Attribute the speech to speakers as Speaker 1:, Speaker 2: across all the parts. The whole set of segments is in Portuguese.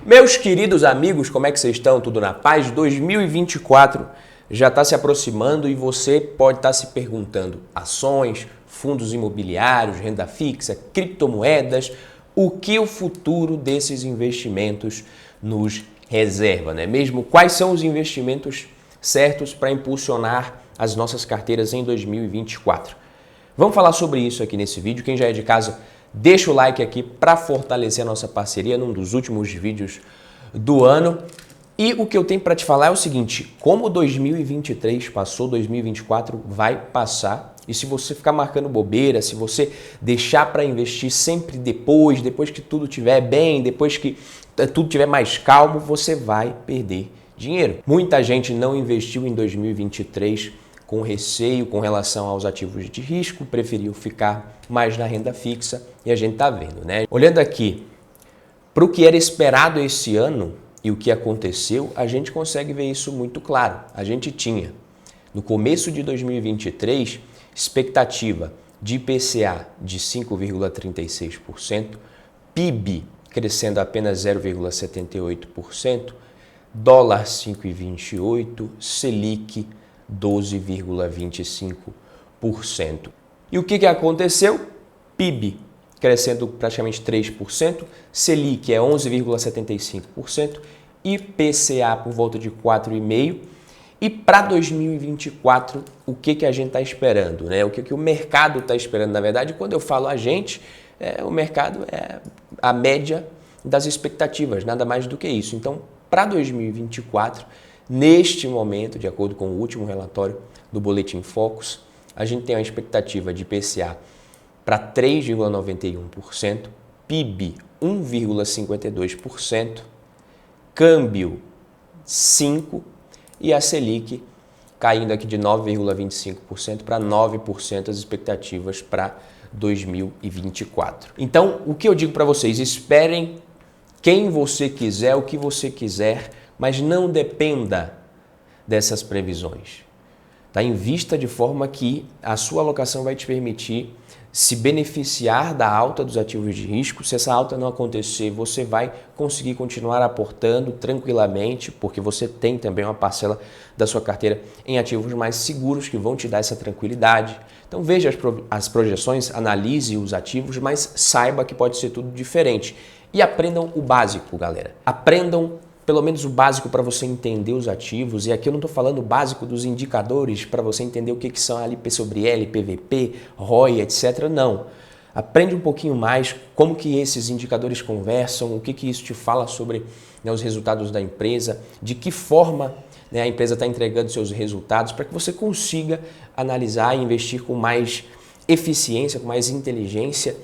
Speaker 1: Meus queridos amigos, como é que vocês estão? Tudo na paz? 2024 já está se aproximando e você pode estar se perguntando: ações, fundos imobiliários, renda fixa, criptomoedas, o que o futuro desses investimentos nos reserva, não é mesmo? Quais são os investimentos certos para impulsionar as nossas carteiras em 2024? Vamos falar sobre isso aqui nesse vídeo. Quem já é de casa, deixa o like aqui para fortalecer a nossa parceria num dos últimos vídeos do ano. E o que eu tenho para te falar é o seguinte: como 2023 passou, 2024 vai passar. E se você ficar marcando bobeira, se você deixar para investir sempre depois que tudo estiver bem, depois que tudo estiver mais calmo, você vai perder dinheiro. Muita gente não investiu em 2023 com receio com relação aos ativos de risco, preferiu ficar mais na renda fixa e a gente está vendo, né? Olhando aqui para o que era esperado esse ano e o que aconteceu, a gente consegue ver isso muito claro. A gente tinha, no começo de 2023, expectativa de IPCA de 5,36%, PIB crescendo apenas 0,78%, dólar 5,28%, Selic 12,25%. E o que aconteceu? PIB crescendo praticamente 3%, Selic é 11,75%, IPCA por volta de 4,5%. E para 2024, o que a gente está esperando, né? O que o mercado está esperando, na verdade? Quando eu falo a gente, o mercado é a média das expectativas, nada mais do que isso. Então, para 2024, neste momento, de acordo com o último relatório do Boletim Focus, a gente tem uma expectativa de IPCA para 3,91%, PIB 1,52%, câmbio 5% e a Selic caindo aqui de 9,25% para 9% as expectativas para 2024. Então, o que eu digo para vocês? Esperem quem você quiser, o que você quiser, mas não dependa dessas previsões. Tá? Invista de forma que a sua alocação vai te permitir se beneficiar da alta dos ativos de risco. Se essa alta não acontecer, você vai conseguir continuar aportando tranquilamente, porque você tem também uma parcela da sua carteira em ativos mais seguros que vão te dar essa tranquilidade. Então veja as projeções, analise os ativos, mas saiba que pode ser tudo diferente. E aprendam o básico, galera. Aprendam pelo menos o básico para você entender os ativos. E aqui eu não estou falando o básico dos indicadores para você entender o que são LP sobre L, PVP, ROI, etc. Não. Aprende um pouquinho mais como que esses indicadores conversam, o que isso te fala sobre, né, os resultados da empresa, de que forma, né, a empresa está entregando seus resultados, para que você consiga analisar e investir com mais eficiência, com mais inteligência.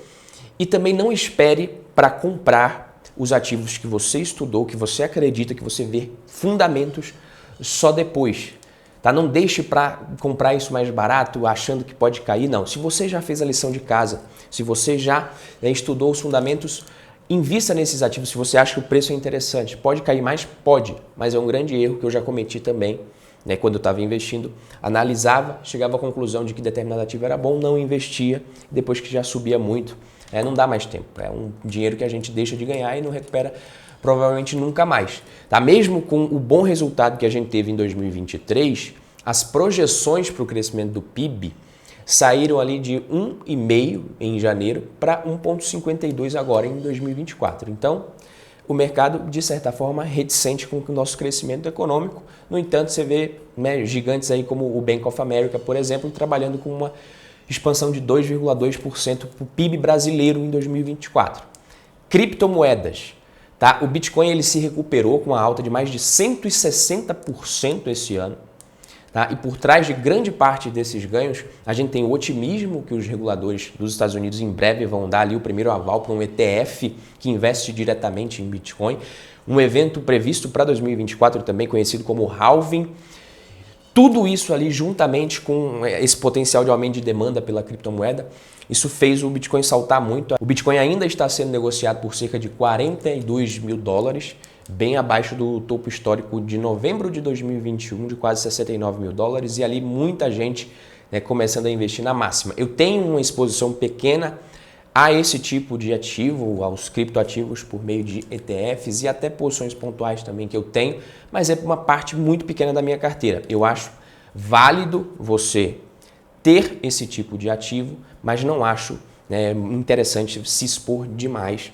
Speaker 1: E também não espere para comprar os ativos que você estudou, que você acredita, que você vê fundamentos só depois. Tá? Não deixe para comprar isso mais barato, achando que pode cair. Não. Se você já fez a lição de casa, se você já estudou os fundamentos, invista nesses ativos. Se você acha que o preço é interessante, pode cair mais? Pode, mas é um grande erro que eu já cometi também. Né, quando eu estava investindo, analisava, chegava à conclusão de que determinado ativo era bom, não investia, depois que já subia muito, não dá mais tempo. É um dinheiro que a gente deixa de ganhar e não recupera provavelmente nunca mais. Tá? Mesmo com o bom resultado que a gente teve em 2023, as projeções para o crescimento do PIB saíram ali de 1,5% em janeiro para 1,52% agora em 2024. Então, o mercado, de certa forma, reticente com o nosso crescimento econômico. No entanto, você vê, né, gigantes aí como o Bank of America, por exemplo, trabalhando com uma expansão de 2,2% para o PIB brasileiro em 2024. Criptomoedas. Tá? O Bitcoin ele se recuperou com uma alta de mais de 160% esse ano. Tá? E por trás de grande parte desses ganhos, a gente tem o otimismo que os reguladores dos Estados Unidos em breve vão dar ali o primeiro aval para um ETF que investe diretamente em Bitcoin. Um evento previsto para 2024 também conhecido como halving. Tudo isso ali juntamente com esse potencial de aumento de demanda pela criptomoeda, isso fez o Bitcoin saltar muito. O Bitcoin ainda está sendo negociado por cerca de $42 mil, bem abaixo do topo histórico de novembro de 2021, de quase $69 mil, e ali muita gente, né, começando a investir na máxima. Eu tenho uma exposição pequena a esse tipo de ativo, aos criptoativos por meio de ETFs e até posições pontuais também que eu tenho, mas é uma parte muito pequena da minha carteira. Eu acho válido você ter esse tipo de ativo, mas não acho interessante se expor demais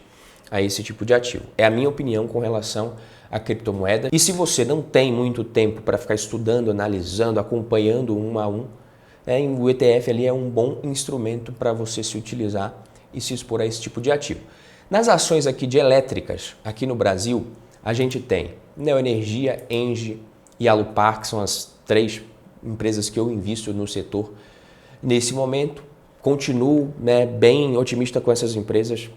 Speaker 1: a esse tipo de ativo. É a minha opinião com relação à criptomoeda. E se você não tem muito tempo para ficar estudando, analisando, acompanhando um a um, o ETF ali é um bom instrumento para você se utilizar e se expor a esse tipo de ativo. Nas ações aqui de elétricas, aqui no Brasil, a gente tem Neoenergia, Engie e Alupar, que são as 3 empresas que eu invisto no setor nesse momento. Continuo bem otimista com essas empresas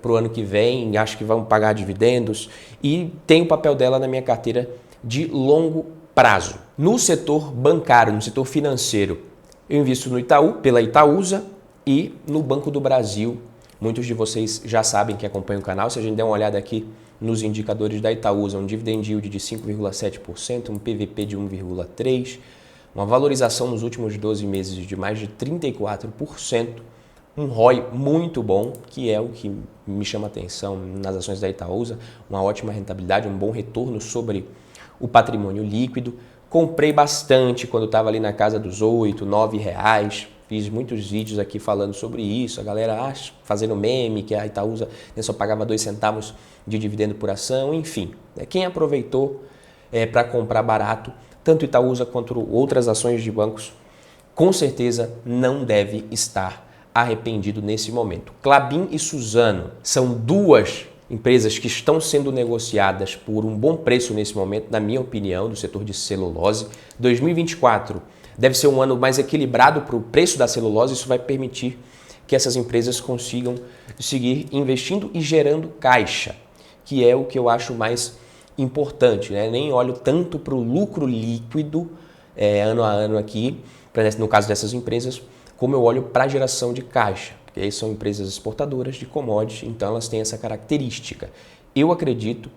Speaker 1: para o ano que vem, acho que vão pagar dividendos e tem o papel dela na minha carteira de longo prazo. No setor bancário, no setor financeiro, eu invisto no Itaú, pela Itaúsa, e no Banco do Brasil. Muitos de vocês já sabem que acompanham o canal. Se a gente der uma olhada aqui nos indicadores da Itaúsa, um dividend yield de 5,7%, um PVP de 1,3%, uma valorização nos últimos 12 meses de mais de 34%, um ROI muito bom, que é o que me chama a atenção nas ações da Itaúsa, uma ótima rentabilidade, um bom retorno sobre o patrimônio líquido. Comprei bastante quando estava ali na casa dos R$8, R$9. Fiz muitos vídeos aqui falando sobre isso, a galera fazendo meme, que a Itaúsa só pagava 2 centavos de dividendo por ação, enfim. Quem aproveitou para comprar barato, tanto Itaúsa quanto outras ações de bancos, com certeza não deve estar arrependido nesse momento. Klabin e Suzano são 2 empresas que estão sendo negociadas por um bom preço nesse momento, na minha opinião, do setor de celulose. 2024 deve ser um ano mais equilibrado para o preço da celulose, isso vai permitir que essas empresas consigam seguir investindo e gerando caixa, que é o que eu acho mais importante, Nem olho tanto para o lucro líquido ano a ano aqui, no caso dessas empresas, como eu olho para a geração de caixa, porque aí são empresas exportadoras de commodities, então elas têm essa característica. Eu acredito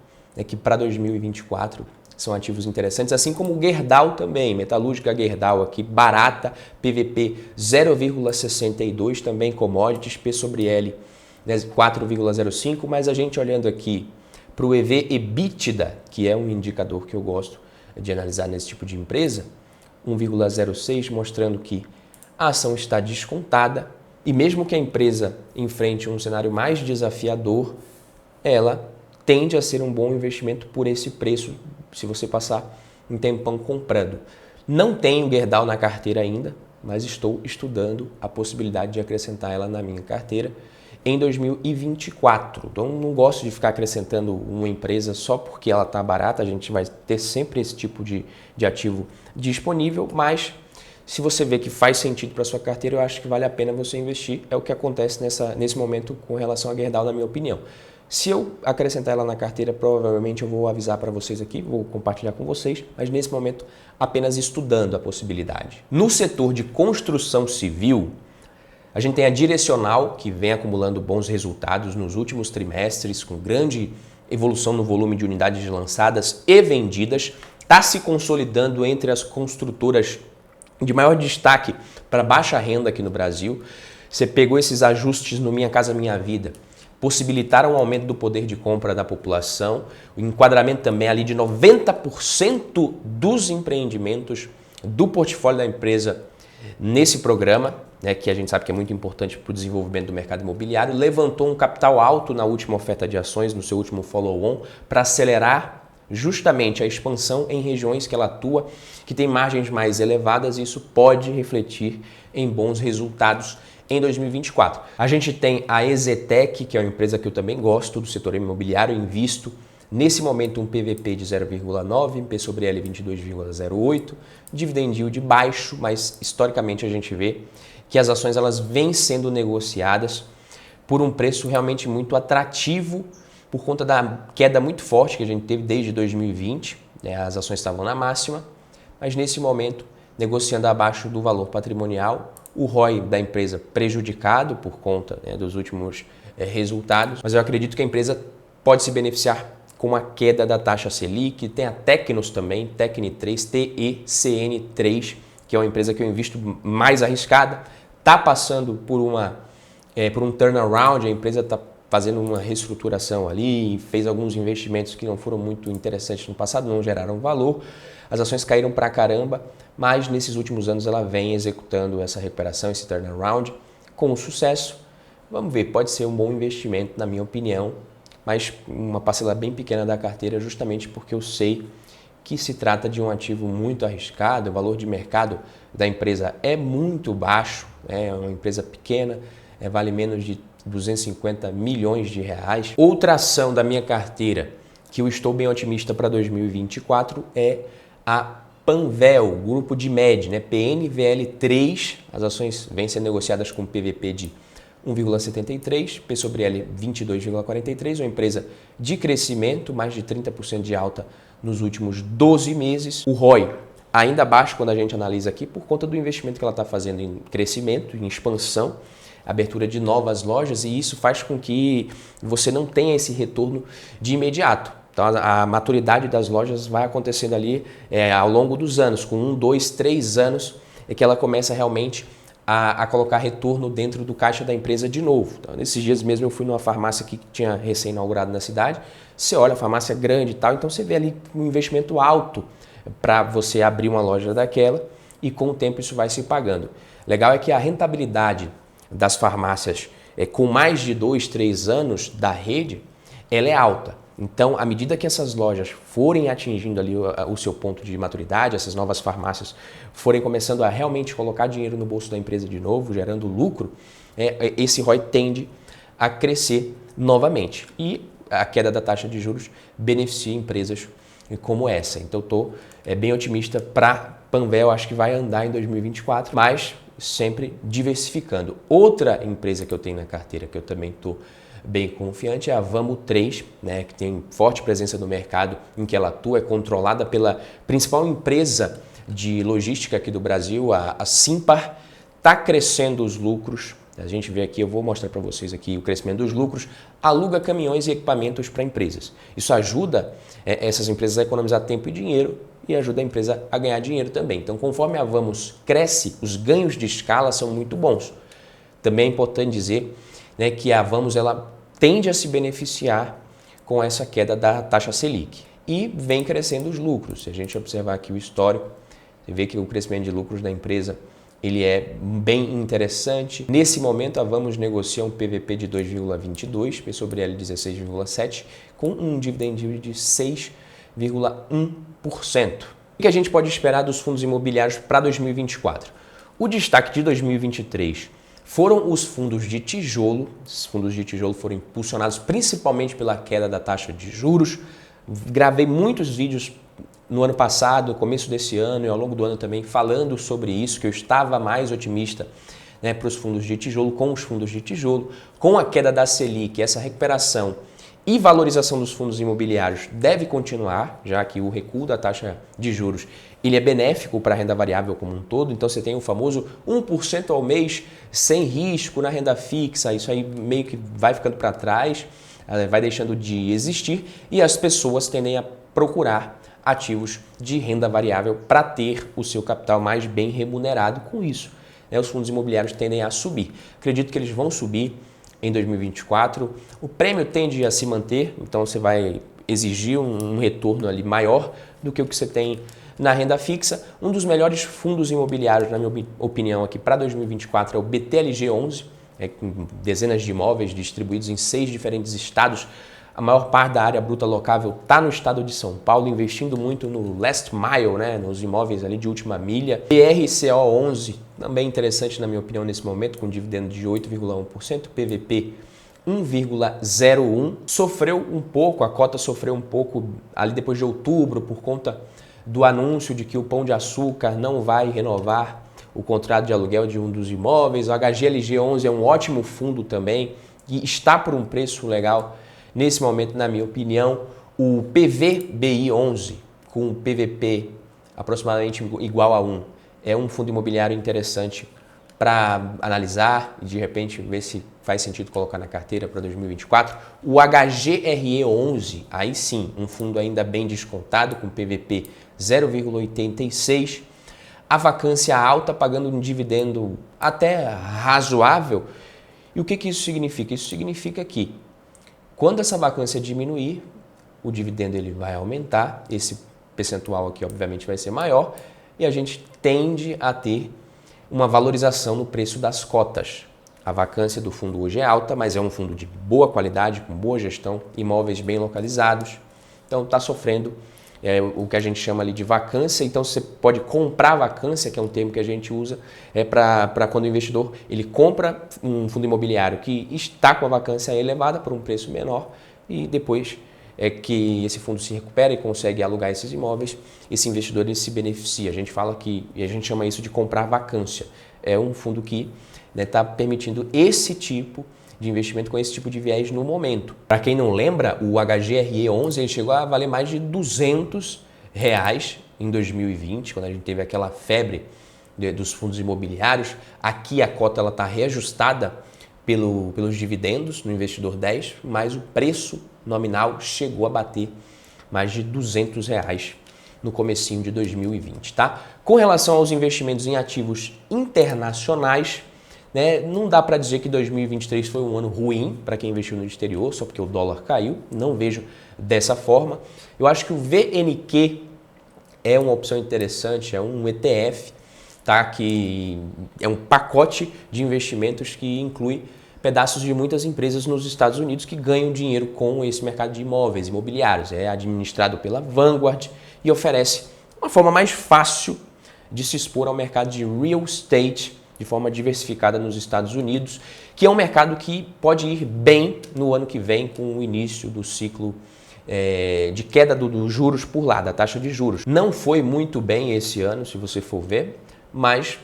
Speaker 1: que para 2024 são ativos interessantes, assim como o Gerdau também, metalúrgica Gerdau aqui, barata, PVP 0,62, também commodities, P sobre L 4,05, mas a gente olhando aqui para o EV/EBITDA, que é um indicador que eu gosto de analisar nesse tipo de empresa, 1,06, mostrando que a ação está descontada e mesmo que a empresa enfrente um cenário mais desafiador, ela tende a ser um bom investimento por esse preço, se você passar um tempão comprando. Não tenho Gerdau na carteira ainda, mas estou estudando a possibilidade de acrescentar ela na minha carteira em 2024. Então, não gosto de ficar acrescentando uma empresa só porque ela está barata, a gente vai ter sempre esse tipo de ativo disponível, mas se você vê que faz sentido para sua carteira, eu acho que vale a pena você investir. É o que acontece nesse momento com relação a Gerdau, na minha opinião. Se eu acrescentar ela na carteira, provavelmente eu vou avisar para vocês aqui, vou compartilhar com vocês, mas nesse momento apenas estudando a possibilidade. No setor de construção civil, a gente tem a Direcional, que vem acumulando bons resultados nos últimos trimestres, com grande evolução no volume de unidades lançadas e vendidas, está se consolidando entre as construtoras de maior destaque para baixa renda aqui no Brasil. Você pegou esses ajustes no Minha Casa Minha Vida, possibilitaram o aumento do poder de compra da população, o enquadramento também ali de 90% dos empreendimentos do portfólio da empresa nesse programa, que a gente sabe que é muito importante para o desenvolvimento do mercado imobiliário, levantou um capital alto na última oferta de ações, no seu último follow-on, para acelerar justamente a expansão em regiões que ela atua, que tem margens mais elevadas, e isso pode refletir em bons resultados em 2024. A gente tem a EZTEC, que é uma empresa que eu também gosto do setor imobiliário, invisto nesse momento um PVP de 0,9, P sobre L 22,08, dividend yield baixo, mas historicamente a gente vê que as ações elas vêm sendo negociadas por um preço realmente muito atrativo, por conta da queda muito forte que a gente teve desde 2020, as ações estavam na máxima, mas nesse momento, negociando abaixo do valor patrimonial, o ROI da empresa prejudicado por conta dos últimos resultados, mas eu acredito que a empresa pode se beneficiar com a queda da taxa Selic. Tem a Tecnos também, Tecni3, TECN3, que é uma empresa que eu invisto mais arriscada, está passando por uma por um turnaround, a empresa está fazendo uma reestruturação ali, fez alguns investimentos que não foram muito interessantes no passado, não geraram valor, as ações caíram pra caramba, mas nesses últimos anos ela vem executando essa recuperação, esse turnaround, com sucesso. Vamos ver, pode ser um bom investimento na minha opinião, mas uma parcela bem pequena da carteira, justamente porque eu sei que se trata de um ativo muito arriscado, o valor de mercado da empresa é muito baixo, é uma empresa pequena, vale menos de 250 milhões de reais. Outra ação da minha carteira que eu estou bem otimista para 2024 é a Panvel, grupo de MED, PNVL3, as ações vêm sendo negociadas com PVP de 1,73, P sobre L 22,43, uma empresa de crescimento, mais de 30% de alta nos últimos 12 meses. O ROI ainda baixo quando a gente analisa aqui por conta do investimento que ela está fazendo em crescimento, em expansão, abertura de novas lojas, e isso faz com que você não tenha esse retorno de imediato. Então a maturidade das lojas vai acontecendo ali ao longo dos anos, com 1, 2, 3 anos é que ela começa realmente a colocar retorno dentro do caixa da empresa de novo. Então, nesses dias mesmo eu fui numa farmácia que tinha recém-inaugurado na cidade, você olha a farmácia grande e tal, então você vê ali um investimento alto para você abrir uma loja daquela e com o tempo isso vai se pagando. Legal é que a rentabilidade das farmácias com mais de 2, 3 anos da rede, ela é alta. Então, à medida que essas lojas forem atingindo ali o seu ponto de maturidade, essas novas farmácias forem começando a realmente colocar dinheiro no bolso da empresa de novo, gerando lucro, esse ROI tende a crescer novamente. E a queda da taxa de juros beneficia empresas como essa. Então, estou bem otimista para Panvel, acho que vai andar em 2024, mas sempre diversificando. Outra empresa que eu tenho na carteira, que eu também estou bem confiante, é a Vamo 3, que tem forte presença no mercado em que ela atua, é controlada pela principal empresa de logística aqui do Brasil, a Simpar, está crescendo os lucros. A gente vê aqui, eu vou mostrar para vocês aqui o crescimento dos lucros, aluga caminhões e equipamentos para empresas. Isso ajuda essas empresas a economizar tempo e dinheiro e ajuda a empresa a ganhar dinheiro também. Então, conforme a Vamos cresce, os ganhos de escala são muito bons. Também é importante dizer que a Vamos ela tende a se beneficiar com essa queda da taxa Selic e vem crescendo os lucros. Se a gente observar aqui o histórico, você vê que o crescimento de lucros da empresa ele é bem interessante. Nesse momento, a Vamos negocia um PVP de 2,22, P sobre L 16,7, com um dividend yield de 6,1%. O que a gente pode esperar dos fundos imobiliários para 2024? O destaque de 2023 foram os fundos de tijolo. Esses fundos de tijolo foram impulsionados principalmente pela queda da taxa de juros. Gravei muitos vídeos no ano passado, começo desse ano e ao longo do ano também, falando sobre isso, que eu estava mais otimista para os fundos de tijolo, com os fundos de tijolo, com a queda da Selic, essa recuperação e valorização dos fundos imobiliários deve continuar, já que o recuo da taxa de juros ele é benéfico para a renda variável como um todo, então você tem o famoso 1% ao mês sem risco na renda fixa, isso aí meio que vai ficando para trás, vai deixando de existir e as pessoas tendem a procurar ativos de renda variável para ter o seu capital mais bem remunerado com isso. Os fundos imobiliários tendem a subir. Acredito que eles vão subir em 2024. O prêmio tende a se manter, então você vai exigir um retorno ali maior do que o que você tem na renda fixa. Um dos melhores fundos imobiliários, na minha opinião, aqui para 2024 é o BTLG11, com dezenas de imóveis distribuídos em 6 diferentes estados. A maior parte da área bruta locável está no estado de São Paulo, investindo muito no last mile, nos imóveis ali de última milha. BRCO11, também interessante na minha opinião nesse momento, com dividendo de 8,1%, PVP 1,01%. Sofreu um pouco, a cota sofreu um pouco ali depois de outubro, por conta do anúncio de que o Pão de Açúcar não vai renovar o contrato de aluguel de um dos imóveis. O HGLG11 é um ótimo fundo também, e está por um preço legal. Nesse momento, na minha opinião, o PVBI11, com o PVP aproximadamente igual a 1, é um fundo imobiliário interessante para analisar e, de repente, ver se faz sentido colocar na carteira para 2024. O HGRE11, aí sim, um fundo ainda bem descontado, com PVP 0,86. A vacância alta, pagando um dividendo até razoável. E o que isso significa? Isso significa que quando essa vacância diminuir, o dividendo ele vai aumentar, esse percentual aqui obviamente vai ser maior e a gente tende a ter uma valorização no preço das cotas. A vacância do fundo hoje é alta, mas é um fundo de boa qualidade, com boa gestão, imóveis bem localizados. Então está sofrendo o que a gente chama ali de vacância. Então você pode comprar vacância, que é um termo que a gente usa, para quando o investidor ele compra um fundo imobiliário que está com a vacância elevada por um preço menor e depois que esse fundo se recupera e consegue alugar esses imóveis, esse investidor ele se beneficia. A gente fala que, e a gente chama isso de comprar vacância. É um fundo que está permitindo esse tipo de investimento com esse tipo de viés no momento. Para quem não lembra, o HGRE11 ele chegou a valer mais de R$200 em 2020, quando a gente teve aquela febre dos fundos imobiliários. Aqui a cota está reajustada pelos dividendos no investidor 10, mas o preço nominal chegou a bater mais de R$200 no comecinho de 2020, tá? Com relação aos investimentos em ativos internacionais, não dá para dizer que 2023 foi um ano ruim para quem investiu no exterior, só porque o dólar caiu, não vejo dessa forma. Eu acho que o VNQ é uma opção interessante, é um ETF, tá? Que é um pacote de investimentos que inclui pedaços de muitas empresas nos Estados Unidos que ganham dinheiro com esse mercado de imóveis imobiliários. É administrado pela Vanguard e oferece uma forma mais fácil de se expor ao mercado de real estate de forma diversificada nos Estados Unidos, que é um mercado que pode ir bem no ano que vem com o início do ciclo de queda dos juros por lá, da taxa de juros. Não foi muito bem esse ano, se você for ver, mas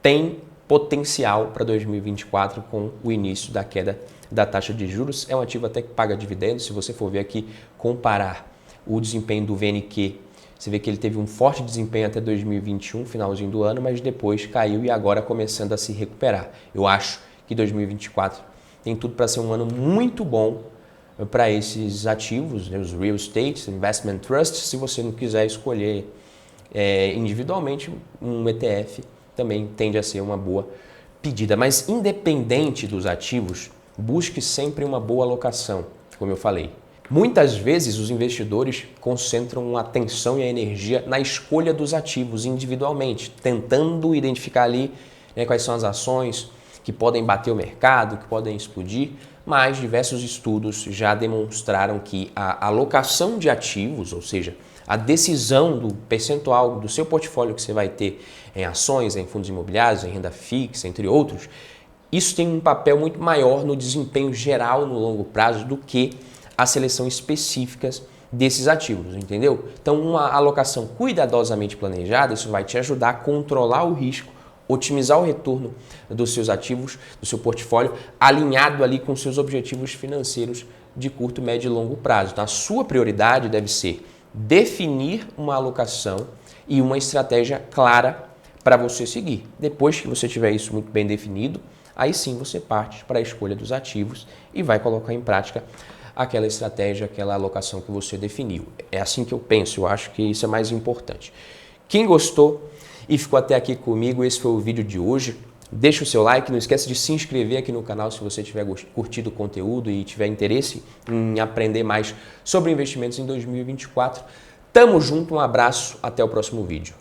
Speaker 1: tem potencial para 2024 com o início da queda da taxa de juros. É um ativo até que paga dividendos. Se você for ver aqui, comparar o desempenho do VNQ, você vê que ele teve um forte desempenho até 2021, finalzinho do ano, mas depois caiu e agora começando a se recuperar. Eu acho que 2024 tem tudo para ser um ano muito bom para esses ativos, os real estate, investment trusts. Se você não quiser escolher individualmente, um ETF também tende a ser uma boa pedida. Mas independente dos ativos, busque sempre uma boa alocação, como eu falei. Muitas vezes os investidores concentram a atenção e a energia na escolha dos ativos individualmente, tentando identificar ali quais são as ações que podem bater o mercado, que podem explodir, mas diversos estudos já demonstraram que a alocação de ativos, ou seja, a decisão do percentual do seu portfólio que você vai ter em ações, em fundos imobiliários, em renda fixa, entre outros, isso tem um papel muito maior no desempenho geral no longo prazo do que a seleção específica desses ativos, entendeu? Então, uma alocação cuidadosamente planejada, isso vai te ajudar a controlar o risco, otimizar o retorno dos seus ativos, do seu portfólio, alinhado ali com seus objetivos financeiros de curto, médio e longo prazo. Então, a sua prioridade deve ser definir uma alocação e uma estratégia clara para você seguir. Depois que você tiver isso muito bem definido, aí sim você parte para a escolha dos ativos e vai colocar em prática aquela estratégia, aquela alocação que você definiu. É assim que eu penso, eu acho que isso é mais importante. Quem gostou e ficou até aqui comigo, esse foi o vídeo de hoje. Deixa o seu like, não esquece de se inscrever aqui no canal se você tiver curtido o conteúdo e tiver interesse em aprender mais sobre investimentos em 2024. Tamo junto, um abraço, até o próximo vídeo.